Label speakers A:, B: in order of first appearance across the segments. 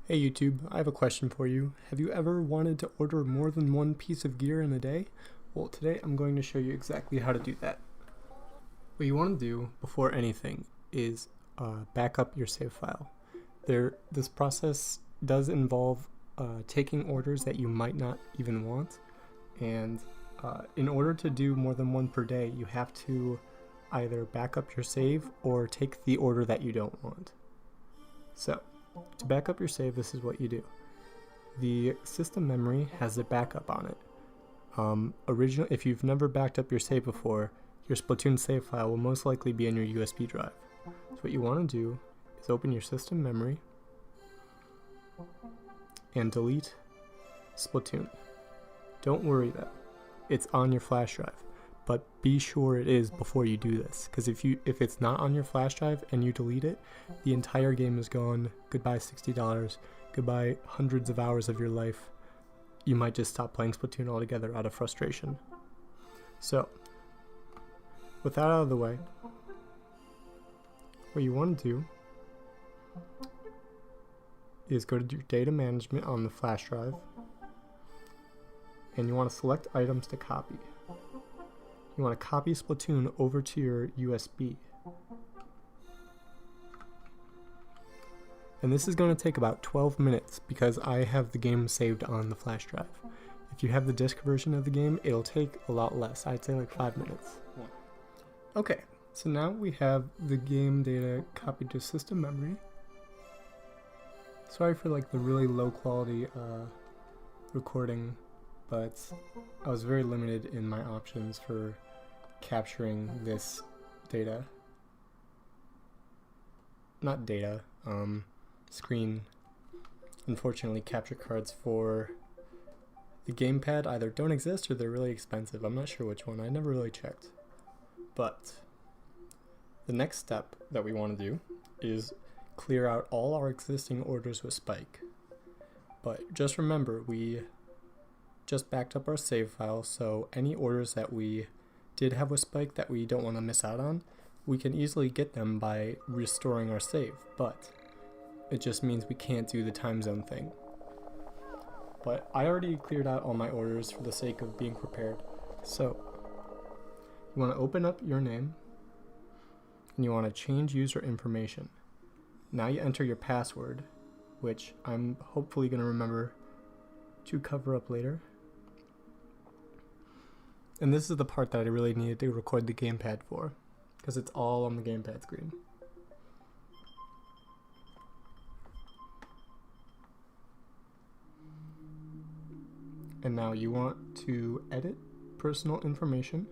A: Hey YouTube, I have a question for you. Have you ever wanted to order more than one piece of gear in a day? Well, today I'm going to show you exactly how to do that. What you want to do before anything is back up your save file. This process does involve taking orders that you might not even want, and in order to do more than one per day, you have to either back up your save or take the order that you don't want. So, to back up your save, this is what you do. The system memory has a backup on it. If you've never backed up your save before, your Splatoon save file will most likely be in your USB drive. So what you want to do is open your system memory and delete Splatoon. Don't worry though, it's on your flash drive, but be sure it is before you do this, because if it's not on your flash drive and you delete it, the entire game is gone. Goodbye $60, goodbye hundreds of hours of your life. You might just stop playing Splatoon altogether out of frustration. So, with that out of the way, what you want to do is go to your data management on the flash drive, and you want to select items to copy. You want to copy Splatoon over to your USB. And this is going to take about 12 minutes because I have the game saved on the flash drive. If you have the disc version of the game, it'll take a lot less. I'd say like 5 minutes. Okay, so now we have the game data copied to system memory. Sorry for like the really low quality recording, but I was very limited in my options for capturing this data. Not data, screen. Unfortunately, capture cards for the gamepad either don't exist or they're really expensive. I'm not sure which one, I never really checked. But the next step that we want to do is clear out all our existing orders with Spike. But just remember, we just backed up our save file, so any orders that we did have with Spike that we don't want to miss out on, we can easily get them by restoring our save, but it just means we can't do the time zone thing. But I already cleared out all my orders for the sake of being prepared. So, you want to open up your name, and you want to change user information. Now you enter your password, which I'm hopefully going to remember to cover up later. And this is the part that I really needed to record the gamepad for, because it's all on the gamepad screen. And now you want to edit personal information.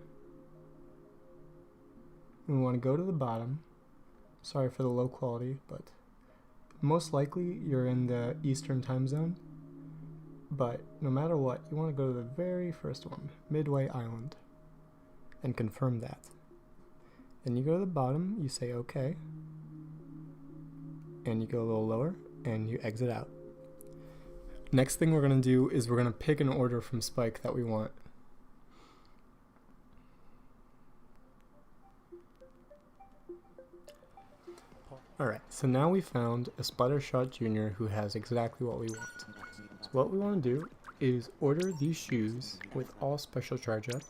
A: And we want to go to the bottom. Sorry for the low quality, but most likely you're in the Eastern time zone. But no matter what, you want to go to the very first one, Midway Island, and confirm that. Then you go to the bottom, you say OK, and you go a little lower, and you exit out. Next thing we're going to do is we're going to pick an order from Spike that we want. Alright, so now we found a Splattershot Jr. who has exactly what we want. So what we want to do is order these shoes with all special charge up.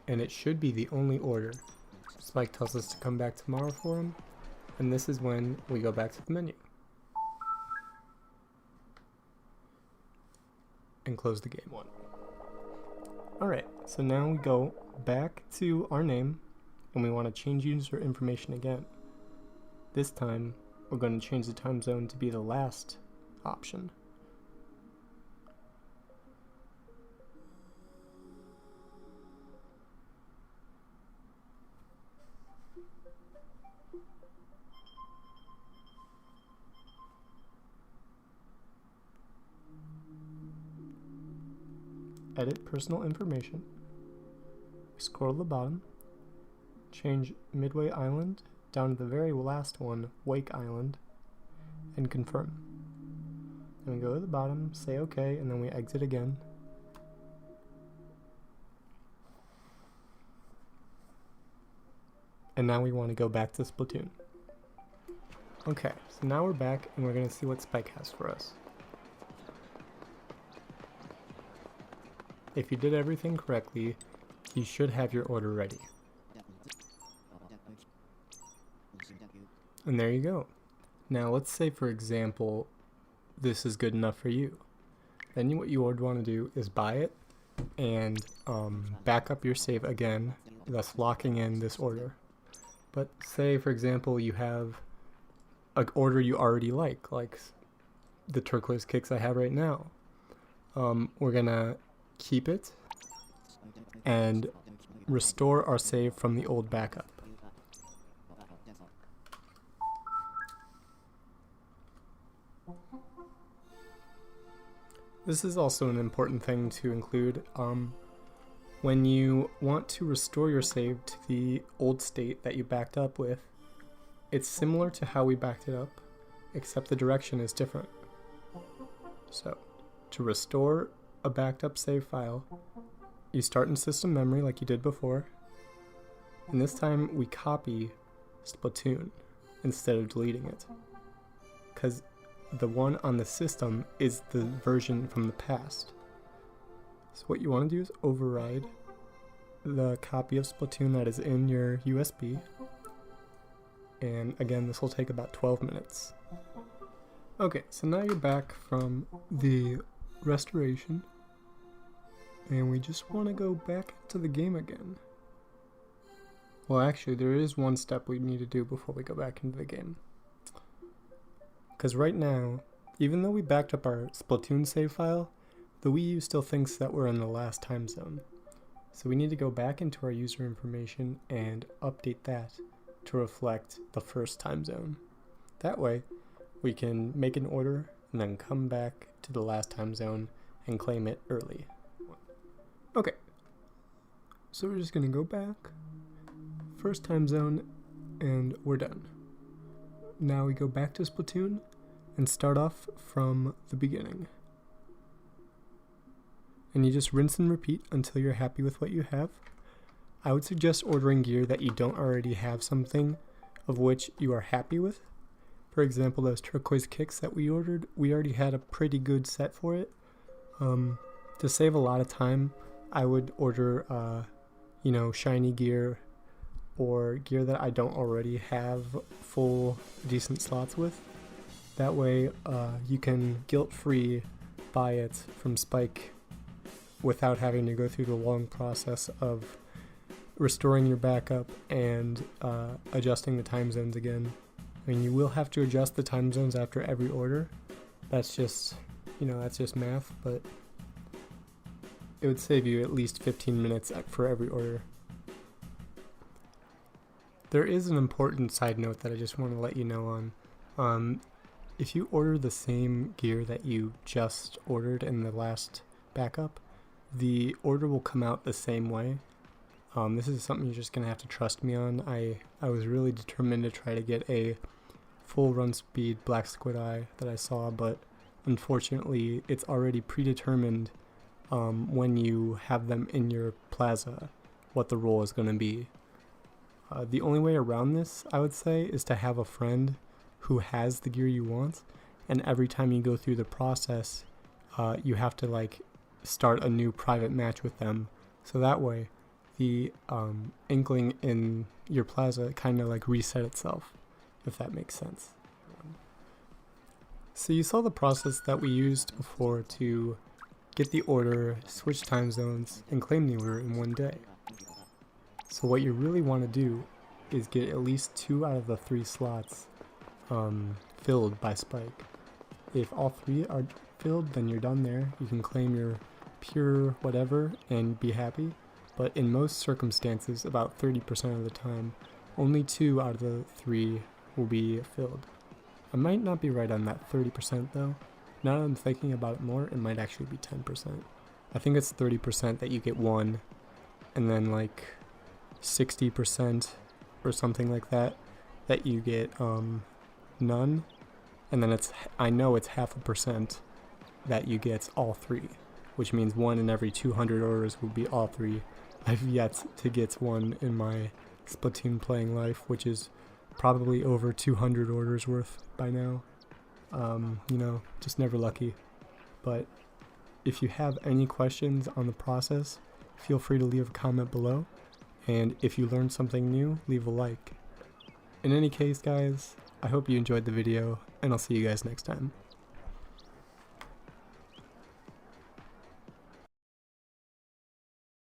A: And it should be the only order. Spike tells us to come back tomorrow for him, and this is when we go back to the menu. And close the game. Alright, so now we go back to our name, and we want to change user information again. This time, we're going to change the time zone to be the last option. Edit personal information. Scroll to the bottom. Change Midway Island down to the very last one, Wake Island, and confirm. Then we go to the bottom, say OK, and then we exit again. And now we want to go back to Splatoon. Okay, so now we're back and we're going to see what Spike has for us. If you did everything correctly, you should have your order ready. And there you go. Now let's say, for example, this is good enough for you. Then what you would want to do is buy it and back up your save again, thus locking in this order. But say, for example, you have an order you already like the turquoise kicks I have right now. We're gonna keep it and restore our save from the old backup. This is also an important thing to include. When you want to restore your save to the old state that you backed up with, it's similar to how we backed it up, except the direction is different. So, to restore a backed up save file, you start in system memory like you did before, and this time we copy Splatoon instead of deleting it, because the one on the system is the version from the past. So what you want to do is override the copy of Splatoon that is in your USB. And again, this will take about 12 minutes. Okay, so now you're back from the restoration. And we just want to go back to the game again. Well, actually, there is one step we need to do before we go back into the game. Because right now, even though we backed up our Splatoon save file, the Wii U still thinks that we're in the last time zone. So we need to go back into our user information and update that to reflect the first time zone. That way, we can make an order and then come back to the last time zone and claim it early. Okay, so we're just gonna go back, first time zone, and we're done. Now we go back to Splatoon and start off from the beginning. And you just rinse and repeat until you're happy with what you have. I would suggest ordering gear that you don't already have something of which you are happy with. For example, those turquoise kicks that we ordered, we already had a pretty good set for it. To save a lot of time, I would order, shiny gear or gear that I don't already have full decent slots with. That way, you can guilt-free buy it from Spike without having to go through the long process of restoring your backup and adjusting the time zones again. I mean, you will have to adjust the time zones after every order. That's just math, but it would save you at least 15 minutes for every order. There is an important side note that I just want to let you know on. If you order the same gear that you just ordered in the last backup, the order will come out the same way. This is something you're just going to have to trust me on. I was really determined to try to get a full run speed black squid eye that I saw, but unfortunately it's already predetermined when you have them in your plaza what the roll is going to be. The only way around this, I would say, is to have a friend who has the gear you want, and every time you go through the process, you have to start a new private match with them, so that way the inkling in your plaza kind of reset itself, if that makes sense. So you saw the process that we used before to get the order, switch time zones, and claim the order in one day. So what you really want to do is get at least 2 out of the 3 slots filled by Spike. If all 3 are filled, then you're done there. You can claim your pure whatever and be happy. But in most circumstances, about 30% of the time, only 2 out of the 3 will be filled. I might not be right on that 30% though. Now that I'm thinking about it more, it might actually be 10%. I think it's 30% that you get 1, and then 60% or something like that you get none, and then I know it's 0.5% that you get all 3, which means 1 in every 200 orders will be all 3. I've yet to get 1 in my Splatoon playing life, which is probably over 200 orders worth by now. You know, just never lucky. But if you have any questions on the process, feel free to leave a comment below. And if you learned something new, leave a like. In any case, guys, I hope you enjoyed the video, and I'll see you guys next time.